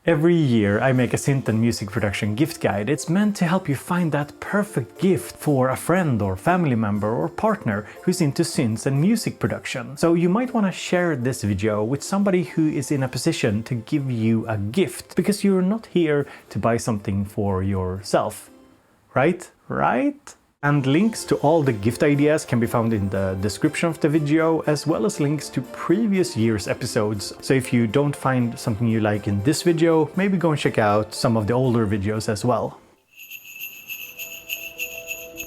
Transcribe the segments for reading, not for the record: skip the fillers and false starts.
Every year I make a synth and music production gift guide. It's meant to help you find that perfect gift for a friend or family member or partner who's into synths and music production. So you might want to share this video with somebody who is in a position to give you a gift, because you're not here to buy something for yourself. Right? And links to all the gift ideas can be found in the description of the video, as well as links to previous year's episodes. So if you don't find something you like in this video, maybe go and check out some of the older videos as well.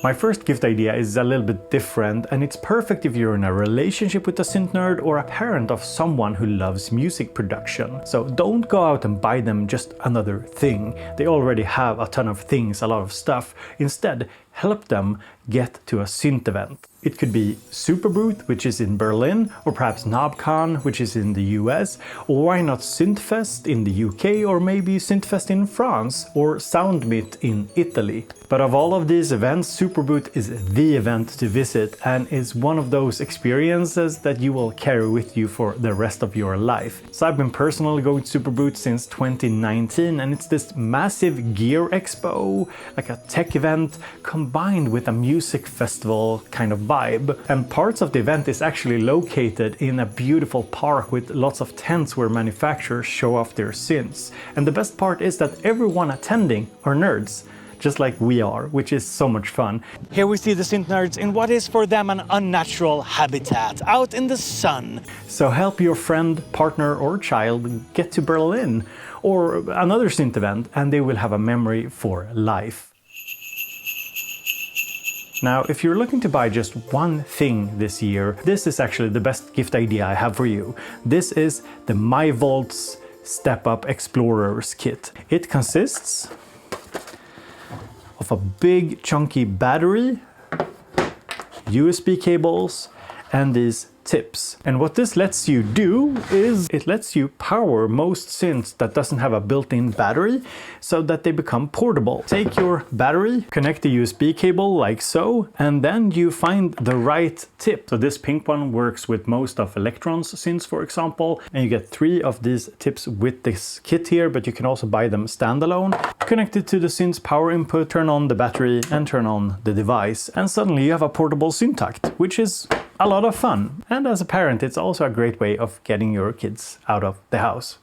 My first gift idea is a little bit different, and it's perfect if you're in a relationship with a synth nerd or a parent of someone who loves music production. So don't go out and buy them just another thing. They already have a ton of things, a lot of stuff. Instead, help them get to a synth event. It could be Superbooth, which is in Berlin, or perhaps KnobCon, which is in the US, or why not Synthfest in the UK, or maybe Synthfest in France, or Soundmeet in Italy. But of all of these events, Superbooth is the event to visit and is one of those experiences that you will carry with you for the rest of your life. So I've been personally going to Superbooth since 2019, and it's this massive gear expo, like a tech event combined with a music festival kind of vibe. And parts of the event is actually located in a beautiful park with lots of tents where manufacturers show off their synths. And the best part is that everyone attending are nerds, just like we are, which is so much fun. Here we see the synth nerds in what is for them an unnatural habitat, out in the sun. So help your friend, partner or child get to Berlin or another synth event, and they will have a memory for life. Now, if you're looking to buy just one thing this year, this is actually the best gift idea I have for you. This is the MyVolts Step-Up Explorers Kit. It consists of a big chunky battery, USB cables, and these tips. And what this lets you do is it lets you power most synths that doesn't have a built-in battery so that they become portable. Take your battery, connect the USB cable like so, and then you find the right tip. So this pink one works with most of Electron's synths, for example, and you get 3 of these tips with this kit here, but you can also buy them standalone. Connect it to the synth's power input, turn on the battery, and turn on the device, and suddenly you have a portable Syntact, which is a lot of fun. And as a parent, it's also a great way of getting your kids out of the house.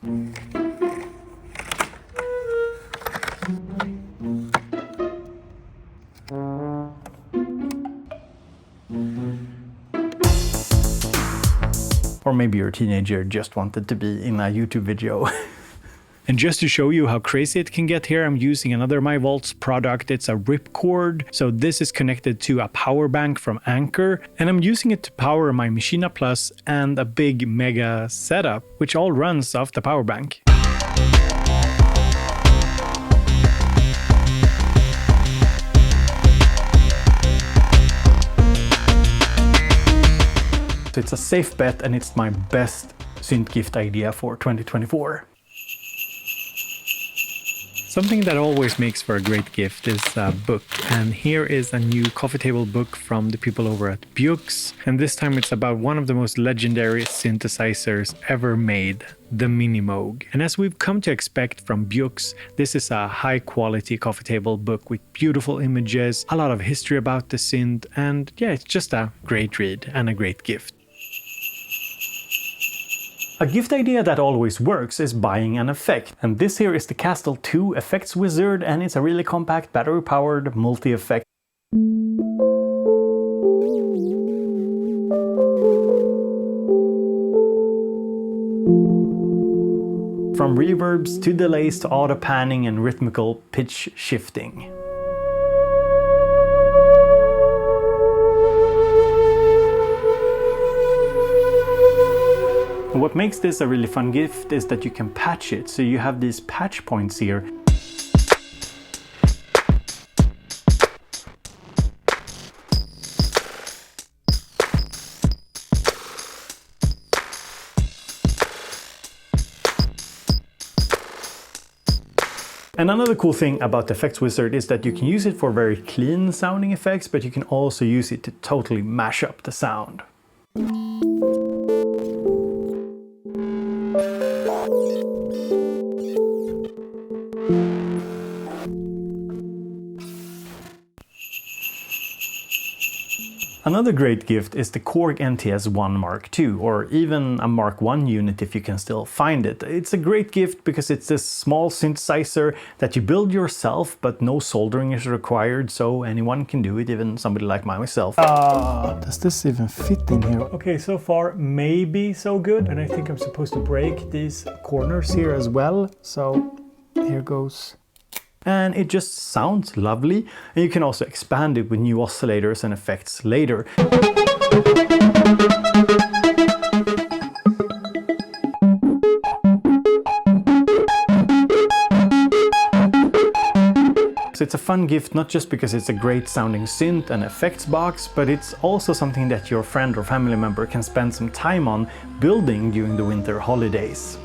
Or maybe your teenager just wanted to be in a YouTube video. And just to show you how crazy it can get here, I'm using another MyVolts product. It's a Ripcord. So this is connected to a power bank from Anker, and I'm using it to power my Machina Plus and a big mega setup, which all runs off the power bank. So it's a safe bet, and it's my best synth gift idea for 2024. Something that always makes for a great gift is a book, and here is a new coffee table book from the people over at Bux, and this time it's about one of the most legendary synthesizers ever made, the Minimoog. And as we've come to expect from Bux, this is a high quality coffee table book with beautiful images, a lot of history about the synth, and yeah, it's just a great read and a great gift. A gift idea that always works is buying an effect, and this here is the Kastle 2 Effects Wizard, and it's a really compact battery-powered multi-effect. From reverbs to delays to auto panning and rhythmical pitch shifting. What makes this a really fun gift is that you can patch it, so you have these patch points here. And another cool thing about the Effects Wizard is that you can use it for very clean sounding effects, but you can also use it to totally mash up the sound. Another great gift is the Korg NTS-1 Mark II, or even a Mark I unit if you can still find it. It's a great gift because it's this small synthesizer that you build yourself, but no soldering is required, so anyone can do it, even somebody like myself. Does this even fit in here? Okay, so far maybe so good, and I think I'm supposed to break these corners here as well, so here goes. And it just sounds lovely, and you can also expand it with new oscillators and effects later. So it's a fun gift, not just because it's a great sounding synth and effects box, but it's also something that your friend or family member can spend some time on building during the winter holidays.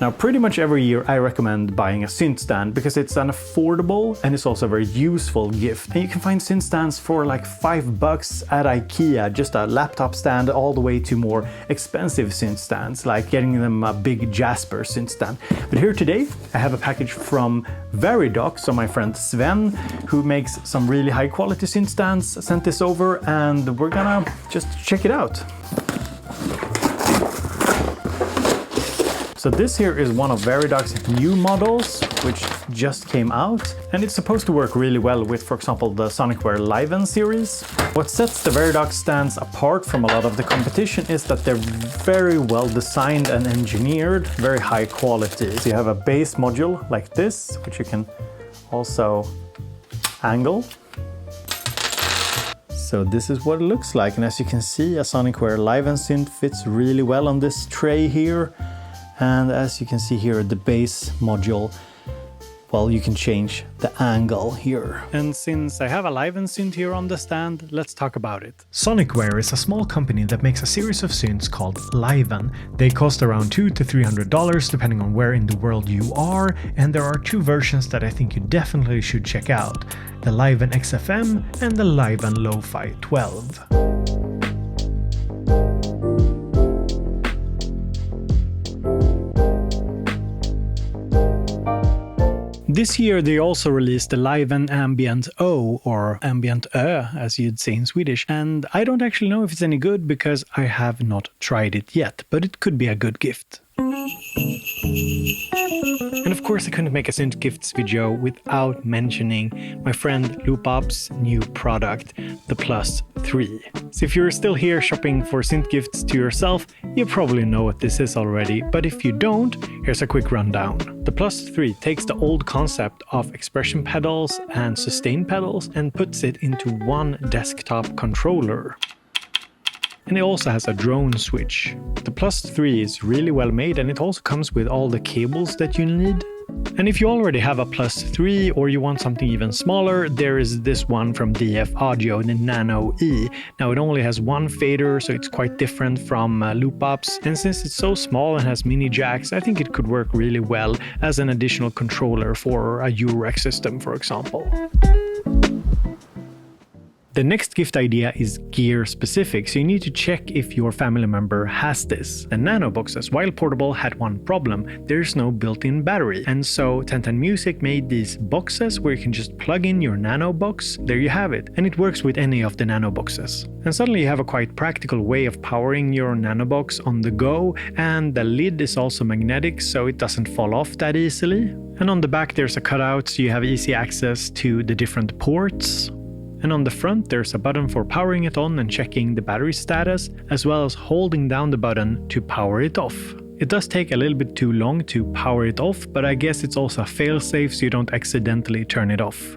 Now, pretty much every year I recommend buying a synth stand because it's an affordable and it's also a very useful gift. And you can find synth stands for like $5 at IKEA, just a laptop stand, all the way to more expensive synth stands, like getting them a big Jasper synth stand. But here today, I have a package from Veridox, so my friend Sven, who makes some really high quality synth stands, sent this over, and we're gonna just check it out. So this here is one of Veridox's new models, which just came out, and it's supposed to work really well with, for example, the Sonicware Liven series. What sets the Veridox stands apart from a lot of the competition is that they're very well designed and engineered, very high quality. So you have a bass module like this, which you can also angle. So this is what it looks like, and as you can see, a Sonicware Liven synth fits really well on this tray here. And as you can see here, the bass module, well, you can change the angle here. And since I have a Liven synth here on the stand, let's talk about it. Sonicware is a small company that makes a series of synths called Liven. They cost around $200 to $300 depending on where in the world you are, and there are two versions that I think you definitely should check out: the Liven XFM and the Liven Lo-Fi 12. This year they also released the Liven Ambient O, or Ambient Ö as you'd say in Swedish, and I don't actually know if it's any good because I have not tried it yet, but it could be a good gift. And of course I couldn't make a synth gifts video without mentioning my friend Loopops' new product, the Plus 3. So if you're still here shopping for synth gifts to yourself, you probably know what this is already, but if you don't, here's a quick rundown. The Plus 3 takes the old concept of expression pedals and sustain pedals and puts it into one desktop controller. And it also has a drone switch. The Plus 3 is really well made, and it also comes with all the cables that you need. And if you already have a Plus 3 or you want something even smaller, there is this one from DF Audio, the Nano E. Now it only has one fader, so it's quite different from Loopops, and since it's so small and has mini jacks, I think it could work really well as an additional controller for a eurorack system, for example. The next gift idea is gear specific, so you need to check if your family member has this. The Nanoboxes, while portable, had one problem: there's no built-in battery. And so 1010 Music made these boxes where you can just plug in your Nanobox. There you have it, and it works with any of the Nanoboxes. And suddenly you have a quite practical way of powering your Nanobox on the go, and the lid is also magnetic, so it doesn't fall off that easily. And on the back there's a cutout, so you have easy access to the different ports. And on the front there's a button for powering it on and checking the battery status, as well as holding down the button to power it off. It does take a little bit too long to power it off, but I guess it's also a fail-safe so you don't accidentally turn it off.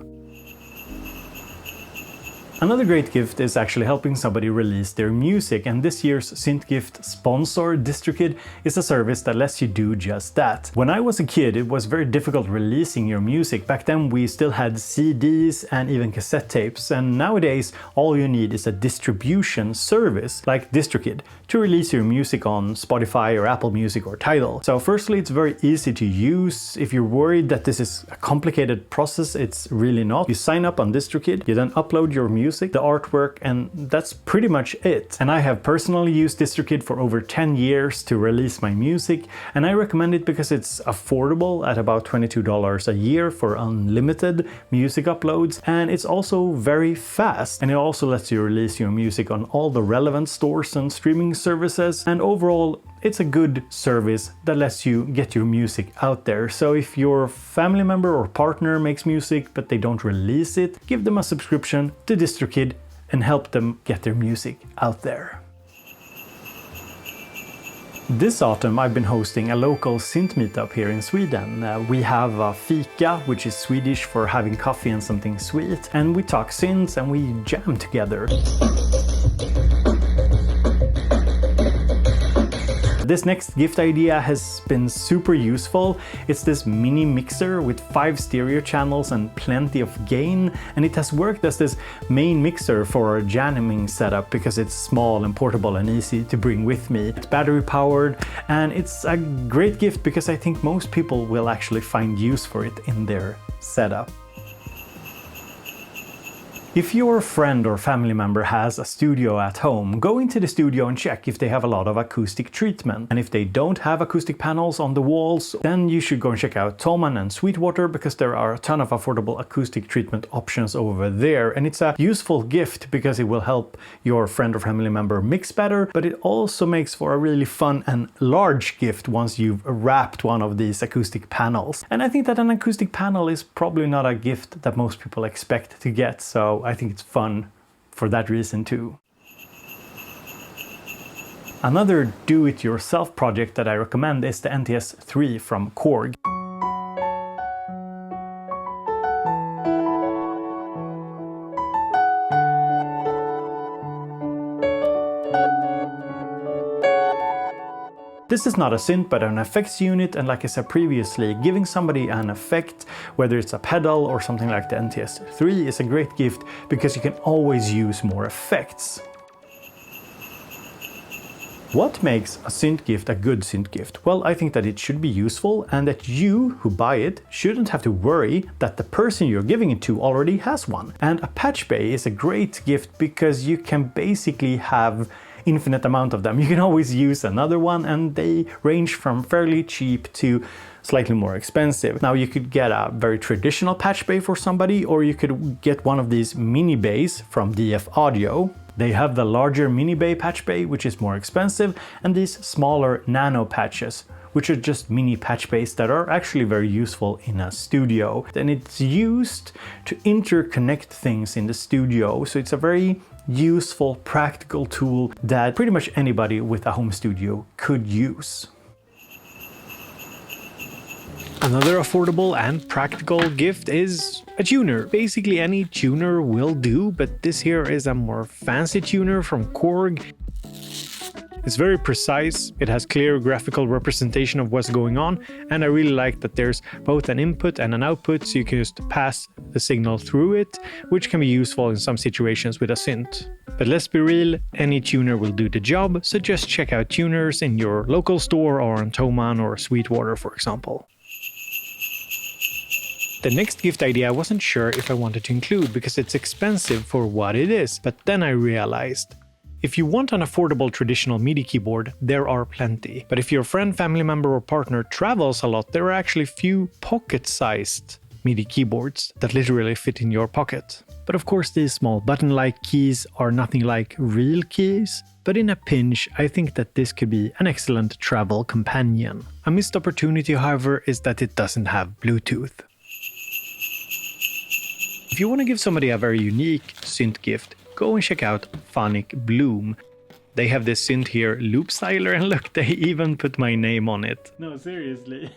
Another great gift is actually helping somebody release their music, and this year's synth gift sponsor, DistroKid, is a service that lets you do just that. When I was a kid, it was very difficult releasing your music. Back then we still had CDs and even cassette tapes, and nowadays all you need is a distribution service like DistroKid to release your music on Spotify or Apple Music or Tidal. So firstly, it's very easy to use. If you're worried that this is a complicated process, it's really not. You sign up on DistroKid, you then upload your music music, the artwork, and that's pretty much it. And I have personally used DistroKid for over 10 years to release my music, and I recommend it because it's affordable at about $22 a year for unlimited music uploads, and it's also very fast, and it also lets you release your music on all the relevant stores and streaming services, and overall it's a good service that lets you get your music out there. So if your family member or partner makes music but they don't release it, give them a subscription to DistroKid and help them get their music out there. This autumn I've been hosting a local synth meetup here in Sweden. We have a fika, which is Swedish for having coffee and something sweet, and we talk synths and we jam together. This next gift idea has been super useful. It's this mini mixer with 5 stereo channels and plenty of gain, and it has worked as this main mixer for a jamming setup because it's small and portable and easy to bring with me. It's battery powered, and it's a great gift because I think most people will actually find use for it in their setup. If your friend or family member has a studio at home, go into the studio and check if they have a lot of acoustic treatment. And if they don't have acoustic panels on the walls, then you should go and check out Thomann and Sweetwater, because there are a ton of affordable acoustic treatment options over there. And it's a useful gift because it will help your friend or family member mix better, but it also makes for a really fun and large gift once you've wrapped one of these acoustic panels. And I think that an acoustic panel is probably not a gift that most people expect to get, so I think it's fun for that reason too. Another do-it-yourself project that I recommend is the NTS-3 from Korg. This is not a synth but an effects unit, and like I said previously, giving somebody an effect, whether it's a pedal or something like the NTS-3, is a great gift because you can always use more effects. What makes a synth gift a good synth gift? Well, I think that it should be useful and that you, who buy it, shouldn't have to worry that the person you're giving it to already has one. And a Patchbay is a great gift because you can basically have infinite amount of them. You can always use another one, and they range from fairly cheap to slightly more expensive. Now you could get a very traditional Patchbay for somebody, or you could get one of these Minibays from DF Audio. They have the larger Minibay Patchbay, which is more expensive, and these smaller nano patches, which are just mini Patchbays that are actually very useful in a studio. And it's used to interconnect things in the studio, so it's a very useful, practical tool that pretty much anybody with a home studio could use. Another affordable and practical gift is a tuner. Basically any tuner will do, but this here is a more fancy tuner from Korg. It's very precise, it has clear graphical representation of what's going on, and I really like that there's both an input and an output, so you can just pass the signal through it, which can be useful in some situations with a synth. But let's be real, any tuner will do the job, so just check out tuners in your local store or on Thomann or Sweetwater, for example. The next gift idea I wasn't sure if I wanted to include because it's expensive for what it is, but then I realized if you want an affordable traditional MIDI keyboard, there are plenty. But if your friend, family member or partner travels a lot, there are actually few pocket-sized MIDI keyboards that literally fit in your pocket. But of course these small button-like keys are nothing like real keys. But in a pinch, I think that this could be an excellent travel companion. A missed opportunity, however, is that it doesn't have Bluetooth. If you want to give somebody a very unique synth gift, go and check out Phonic Bloom. They have this synth here, Loop Styler, and look, they even put my name on it. No, seriously.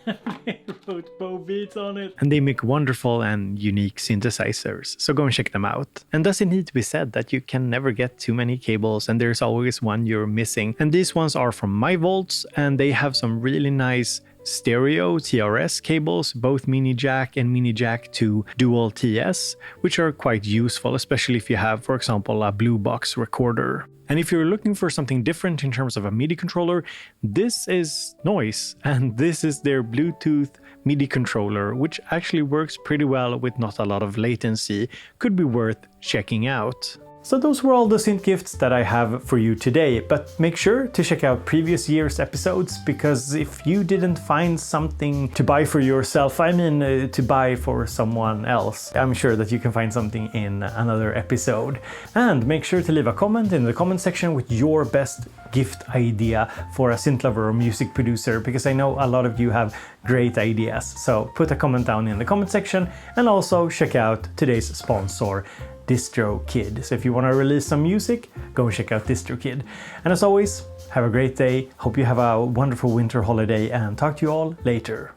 They put BoBeats on it. And they make wonderful and unique synthesizers, so go and check them out. And does it need to be said that you can never get too many cables and there's always one you're missing? And these ones are from MyVolts, and they have some really nice stereo TRS cables, both mini jack and mini jack to dual TS, which are quite useful, especially if you have, for example, a blue box recorder. And if you're looking for something different in terms of a MIDI controller, this is Noise, and this is their Bluetooth MIDI controller, which actually works pretty well with not a lot of latency. Could be worth checking out. So those were all the synth gifts that I have for you today, but make sure to check out previous year's episodes, because if you didn't find something to buy for yourself, I mean to buy for someone else, I'm sure that you can find something in another episode. And make sure to leave a comment in the comment section with your best gift idea for a synth lover or music producer, because I know a lot of you have great ideas. So put a comment down in the comment section, and also check out today's sponsor, DistroKid. So if you want to release some music, go and check out DistroKid. And as always, have a great day. Hope you have a wonderful winter holiday, and talk to you all later.